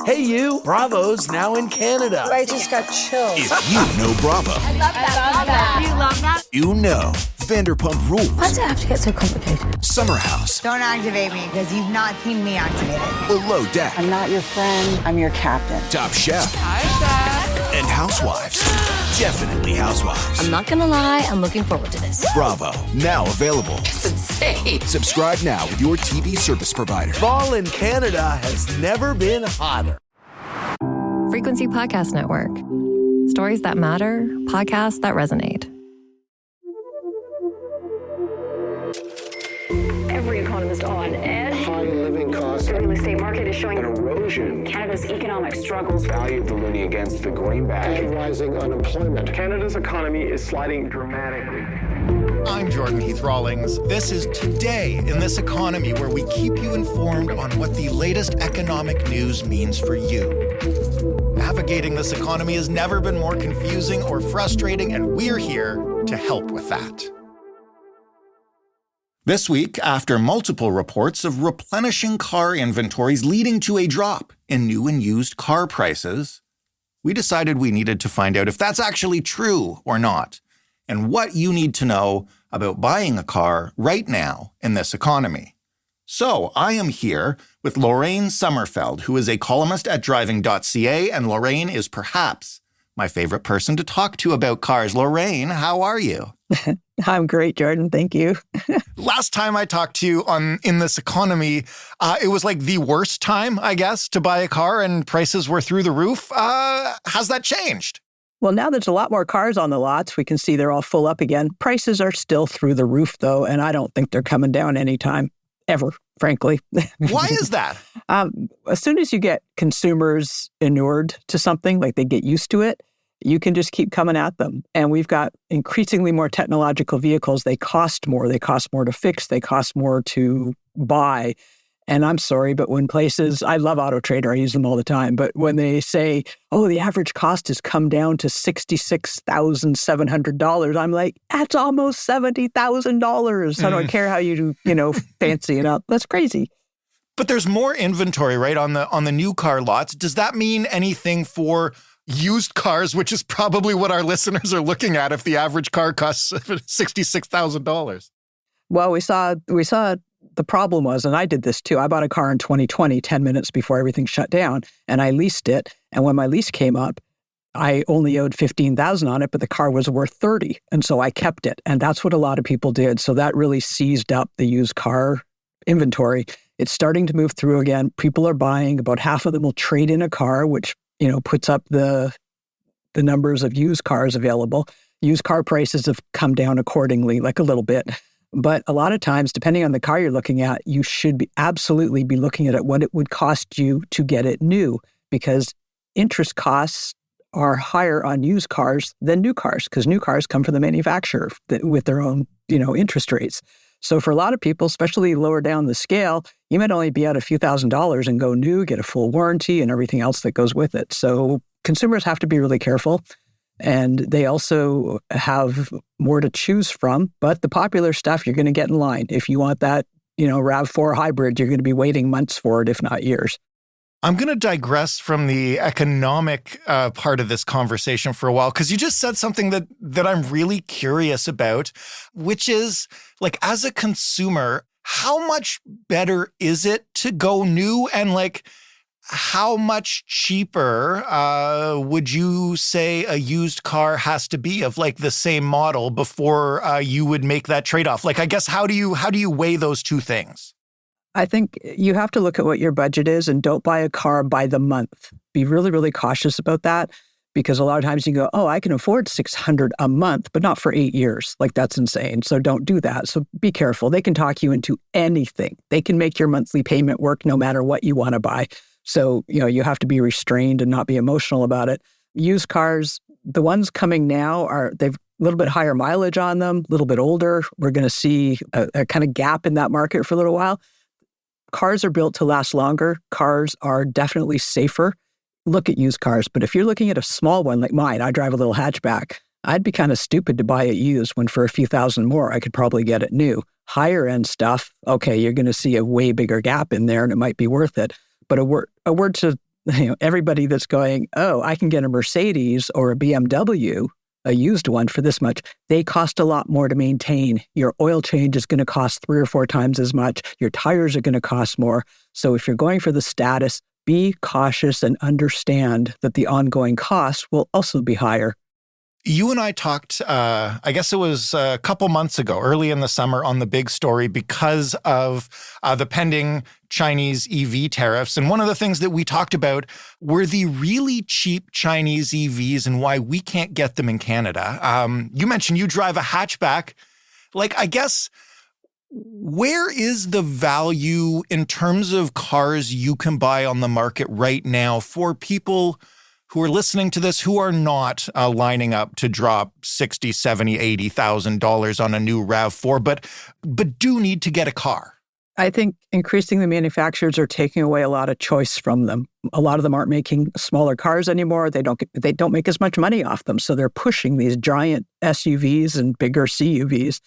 Hey you, Bravo's now in Canada. I just got chills. If you know Bravo, I love that. You love that? you know Vanderpump Rules, Why does it have to get so complicated? Summer House, Don't activate me because you've not seen me activated. Below Deck, I'm not your friend, I'm your captain. Top Chef, Hi, Chef. and Housewives. Definitely Housewives. I'm not gonna lie, I'm looking forward to this. Bravo, now available. It's insane. Subscribe now with your TV service provider. Fall in Canada has never been hotter. Frequency Podcast Network. Stories that matter, podcasts that resonate. Every economist on edge. High living costs. The real estate market is showing An erosion. Canada's economic struggles. Value of the loonie against the greenback. And rising unemployment. Canada's economy is sliding dramatically. I'm Jordan Heath Rawlings. This is Today in This Economy, where we keep you informed on what the latest economic news means for you. Navigating this economy has never been more confusing or frustrating, and we're here to help with that. This week, after multiple reports of replenishing car inventories leading to a drop in new and used car prices, we decided we needed to find out if that's actually true or not, and what you need to know about buying a car right now in this economy. So I am here with Lorraine Sommerfeld, who is a columnist at Driving.ca, and Lorraine is perhaps my favorite person to talk to about cars. Lorraine, how are you? I'm great, Jordan. Thank you. Last time I talked to you in this economy, it was like the worst time, I guess, to buy a car, and prices were through the roof. Has that changed? Well, now there's a lot more cars on the lots. We can see they're all full up again. Prices are still through the roof, though, and I don't think they're coming down anytime, ever, frankly. Why is that? As soon as you get consumers inured to something, like they get used to it, you can just keep coming at them. And we've got increasingly more technological vehicles. They cost more. They cost more to fix. They cost more to buy. And I'm sorry, but when places, I love Auto Trader, I use them all the time, but when they say, oh, the average cost has come down to $66,700, I'm like, that's almost $70,000. I don't care how you fancy it up. That's crazy. But there's more inventory, right, on the new car lots. Does that mean anything for used cars, which is probably what our listeners are looking at if the average car costs $66,000? Well, we saw the problem was, and I did this too, I bought a car in 2020, 10 minutes before everything shut down, and I leased it. And when my lease came up, I only owed $15,000 on it, but the car was worth $30,000. And so I kept it. And that's what a lot of people did. So that really seized up the used car inventory. It's starting to move through again. People are buying. About half of them will trade in a car, which, puts up the numbers of used cars available. Used car prices have come down accordingly, like a little bit. But a lot of times, depending on the car you're looking at, you should absolutely be looking at what it would cost you to get it new, because interest costs are higher on used cars than new cars, because new cars come from the manufacturer with their own, interest rates. So for a lot of people, especially lower down the scale, you might only be out a few $1,000s and go new, get a full warranty and everything else that goes with it. So consumers have to be really careful. And they also have more to choose from. But the popular stuff, you're going to get in line. If you want that, RAV4 hybrid, you're going to be waiting months for it, if not years. I'm going to digress from the economic part of this conversation for a while, because you just said something that I'm really curious about, which is, like, as a consumer, how much better is it to go new? And, like, how much cheaper would you say a used car has to be of, like, the same model before you would make that trade-off? Like, I guess, how do you weigh those two things? I think you have to look at what your budget is, and don't buy a car by the month. Be really, really cautious about that, because a lot of times you go, oh, I can afford $600 a month, but not for 8 years. Like, that's insane. So don't do that. So be careful. They can talk you into anything. They can make your monthly payment work no matter what you want to buy. So, you have to be restrained and not be emotional about it. Used cars, the ones coming now they've a little bit higher mileage on them, a little bit older. We're going to see a kind of gap in that market for a little while. Cars are built to last longer. Cars are definitely safer. Look at used cars. But if you're looking at a small one like mine, I drive a little hatchback, I'd be kind of stupid to buy it used when for a few thousand more, I could probably get it new. Higher end stuff, okay, you're going to see a way bigger gap in there and it might be worth it. But a word to everybody that's going, oh, I can get a Mercedes or a BMW, a used one for this much, they cost a lot more to maintain. Your oil change is going to cost 3 or 4 times as much. Your tires are going to cost more. So if you're going for the status, be cautious and understand that the ongoing costs will also be higher. You and I talked, I guess it was a couple months ago, early in the summer, on the big story because of the pending Chinese EV tariffs. And one of the things that we talked about were the really cheap Chinese EVs and why we can't get them in Canada. You mentioned you drive a hatchback. Like, I guess, where is the value in terms of cars you can buy on the market right now for people who are listening to this who are not lining up to drop $60,000, $70,000, $80,000 on a new RAV4, but do need to get a car? I think increasingly the manufacturers are taking away a lot of choice from them. A lot of them aren't making smaller cars anymore. They don't make as much money off them. So they're pushing these giant SUVs and bigger CUVs.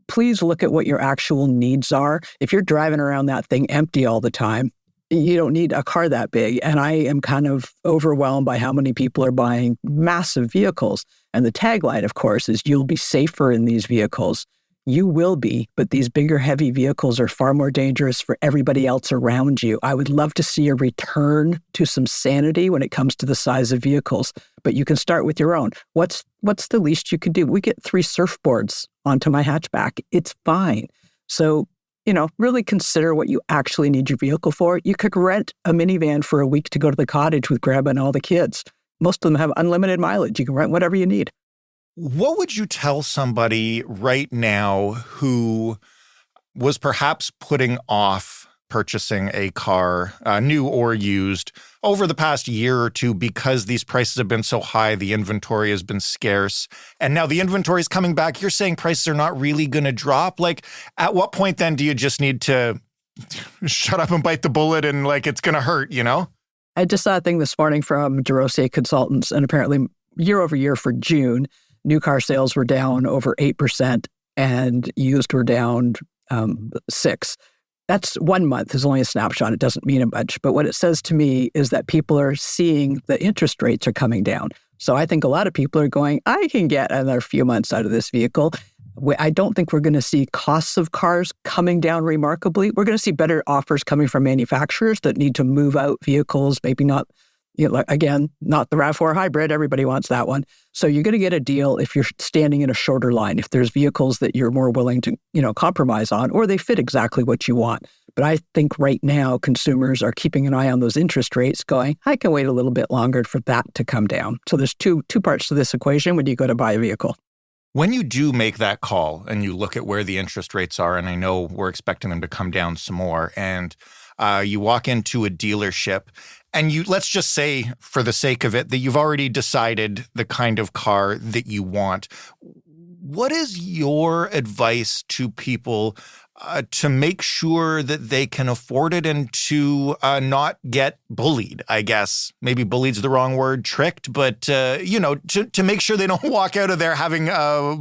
Please look at what your actual needs are. If you're driving around that thing empty all the time, you don't need a car that big. And I am kind of overwhelmed by how many people are buying massive vehicles. And the tagline, of course, is you'll be safer in these vehicles. You will be, but these bigger, heavy vehicles are far more dangerous for everybody else around you. I would love to see a return to some sanity when it comes to the size of vehicles, but you can start with your own. What's the least you could do? We get 3 surfboards onto my hatchback. It's fine. So, really consider what you actually need your vehicle for. You could rent a minivan for a week to go to the cottage with Grandma and all the kids. Most of them have unlimited mileage. You can rent whatever you need. What would you tell somebody right now who was perhaps putting off purchasing a car, new or used, over the past year or two because these prices have been so high, the inventory has been scarce, and now the inventory is coming back? You're saying prices are not really going to drop? Like, at what point then do you just need to shut up and bite the bullet and, like, it's going to hurt, I just saw a thing this morning from DeRosier Consultants, and apparently year over year for June, new car sales were down over 8% and used were down 6%. That's 1 month, is only a snapshot. It doesn't mean much. But what it says to me is that people are seeing the interest rates are coming down. So I think a lot of people are going, I can get another few months out of this vehicle. I don't think we're going to see costs of cars coming down remarkably. We're going to see better offers coming from manufacturers that need to move out vehicles, maybe not, again, not the RAV4 hybrid. Everybody wants that one. So you're going to get a deal if you're standing in a shorter line, if there's vehicles that you're more willing to, compromise on, or they fit exactly what you want. But I think right now consumers are keeping an eye on those interest rates going, I can wait a little bit longer for that to come down. So there's two parts to this equation when you go to buy a vehicle. When you do make that call and you look at where the interest rates are, and I know we're expecting them to come down some more, and you walk into a dealership and let's just say, for the sake of it, that you've already decided the kind of car that you want. What is your advice to people to make sure that they can afford it and to not get bullied, I guess? Maybe bullied's the wrong word, tricked, but, to make sure they don't walk out of there having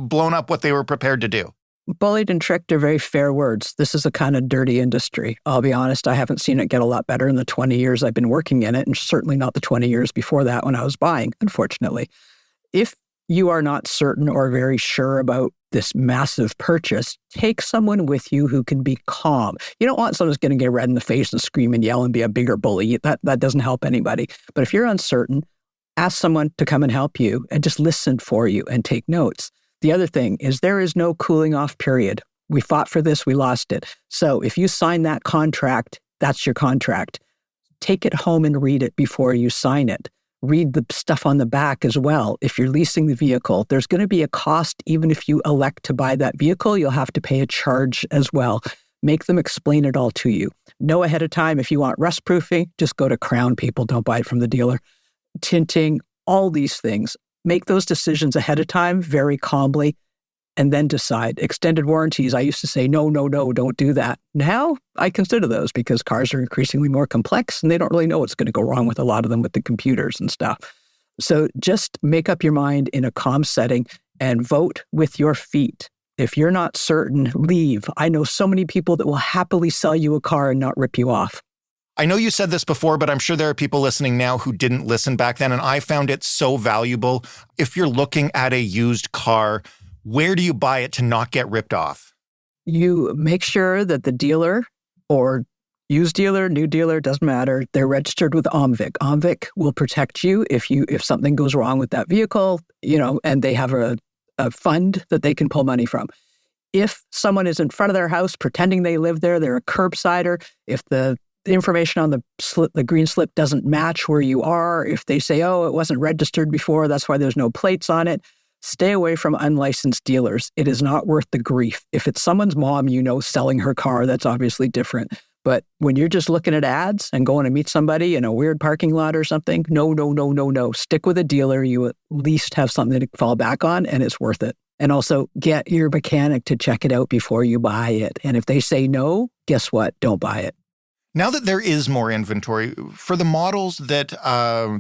blown up what they were prepared to do. Bullied and tricked are very fair words. This is a kind of dirty industry. I'll be honest, I haven't seen it get a lot better in the 20 years I've been working in it, and certainly not the 20 years before that when I was buying, unfortunately. If you are not certain or very sure about this massive purchase, take someone with you who can be calm. You don't want someone who's going to get red in the face and scream and yell and be a bigger bully. That doesn't help anybody. But if you're uncertain, ask someone to come and help you and just listen for you and take notes. The other thing is there is no cooling off period. We fought for this, we lost it. So if you sign that contract, that's your contract. Take it home and read it before you sign it. Read the stuff on the back as well. If you're leasing the vehicle, there's going to be a cost. Even if you elect to buy that vehicle, you'll have to pay a charge as well. Make them explain it all to you. Know ahead of time if you want rust proofing, just go to Crown, people. Don't buy it from the dealer. Tinting, all these things. Make those decisions ahead of time very calmly and then decide. Extended warranties, I used to say, no, don't do that. Now I consider those because cars are increasingly more complex and they don't really know what's going to go wrong with a lot of them with the computers and stuff. So just make up your mind in a calm setting and vote with your feet. If you're not certain, leave. I know so many people that will happily sell you a car and not rip you off. I know you said this before, but I'm sure there are people listening now who didn't listen back then, and I found it so valuable. If you're looking at a used car, where do you buy it to not get ripped off? You make sure that the dealer or used dealer, new dealer, doesn't matter, they're registered with OMVIC. OMVIC will protect you if something goes wrong with that vehicle, and they have a fund that they can pull money from. If someone is in front of their house pretending they live there, they're a curbsider, if the information on the green slip doesn't match where you are, if they say, oh, it wasn't registered before, that's why there's no plates on it, stay away from unlicensed dealers. It is not worth the grief. If it's someone's mom, selling her car, that's obviously different. But when you're just looking at ads and going to meet somebody in a weird parking lot or something, no. Stick with a dealer. You at least have something to fall back on, and it's worth it. And also get your mechanic to check it out before you buy it. And if they say no, guess what? Don't buy it. Now that there is more inventory, for the models that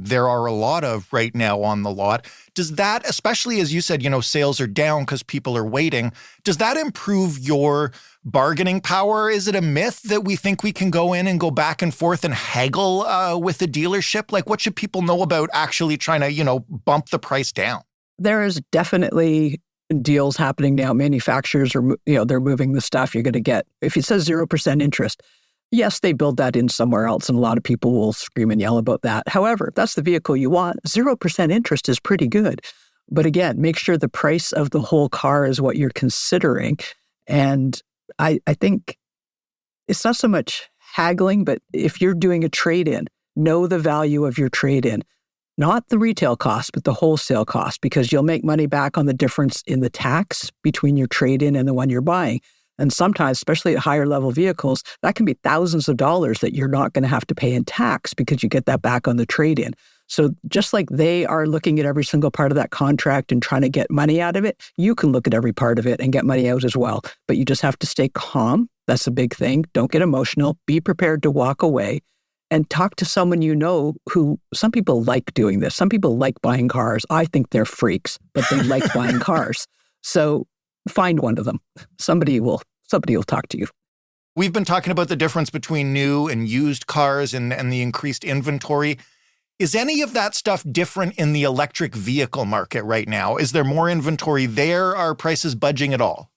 there are a lot of right now on the lot, does that, especially as you said, sales are down because people are waiting, does that improve your bargaining power? Is it a myth that we think we can go in and go back and forth and haggle with the dealership? Like, what should people know about actually trying to, bump the price down? There is definitely deals happening now. Manufacturers are, they're moving the stuff you're going to get. If it says 0% interest, yes, they build that in somewhere else, and a lot of people will scream and yell about that. However, if that's the vehicle you want, 0% interest is pretty good. But again, make sure the price of the whole car is what you're considering. And I think it's not so much haggling, but if you're doing a trade-in, know the value of your trade-in. Not the retail cost, but the wholesale cost, because you'll make money back on the difference in the tax between your trade-in and the one you're buying. And sometimes, especially at higher level vehicles, that can be thousands of dollars that you're not going to have to pay in tax because you get that back on the trade-in. So just like they are looking at every single part of that contract and trying to get money out of it, you can look at every part of it and get money out as well. But you just have to stay calm. That's a big thing. Don't get emotional. Be prepared to walk away and talk to someone who, some people like doing this. Some people like buying cars. I think they're freaks, but they like buying cars. So find one of them. Somebody will talk to you. We've been talking about the difference between new and used cars and the increased inventory. Is any of that stuff different in the electric vehicle market right now? Is there more inventory there? Are prices budging at all?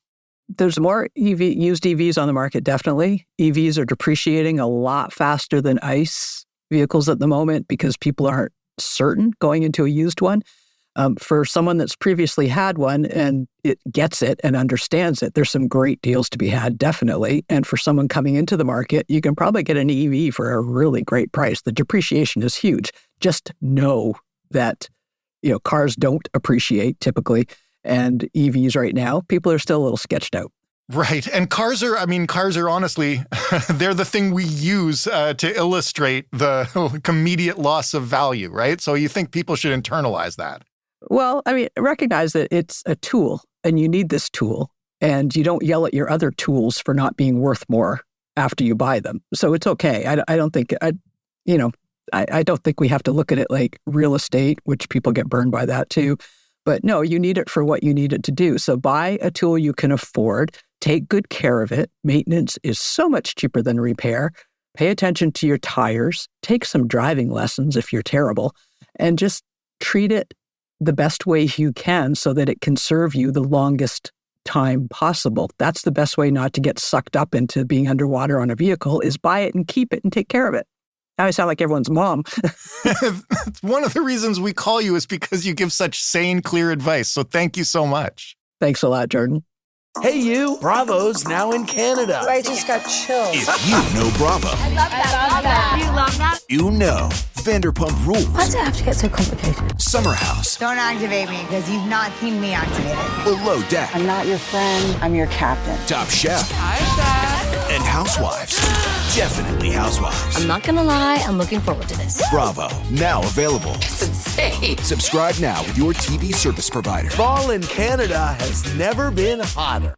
There's more used EVs on the market, definitely. EVs are depreciating a lot faster than ICE vehicles at the moment because people aren't certain going into a used one. For someone that's previously had one and it gets it and understands it, there's some great deals to be had, definitely. And for someone coming into the market, you can probably get an EV for a really great price. The depreciation is huge. Just know that, cars don't appreciate typically. And EVs right now, people are still a little sketched out. Right. And cars are honestly, they're the thing we use to illustrate the immediate loss of value, right? So you think people should internalize that? Well, recognize that it's a tool and you need this tool, and you don't yell at your other tools for not being worth more after you buy them. So it's okay. I don't think we have to look at it like real estate, which people get burned by that too. But no, you need it for what you need it to do. So buy a tool you can afford, take good care of it. Maintenance is so much cheaper than repair. Pay attention to your tires, take some driving lessons if you're terrible, and just treat it the best way you can so that it can serve you the longest time possible. That's the best way not to get sucked up into being underwater on a vehicle, is buy it and keep it and take care of it. Now I sound like everyone's mom. One of the reasons we call you is because you give such sane, clear advice. So thank you so much. Thanks a lot, Jordan. Hey, you. Bravo's now in Canada. I just got chills. If you know Bravo, I love that. You love that? you know Vanderpump Rules, Why does it have to get so complicated? Summer House, Don't activate me because you've not seen me activate it. Below Deck, I'm not your friend. I'm your captain. Top Chef, and Housewives. Definitely Housewives. I'm not gonna lie, I'm looking forward to this. Bravo, now available. It's insane. Subscribe now with your TV service provider. Fall in Canada has never been hotter.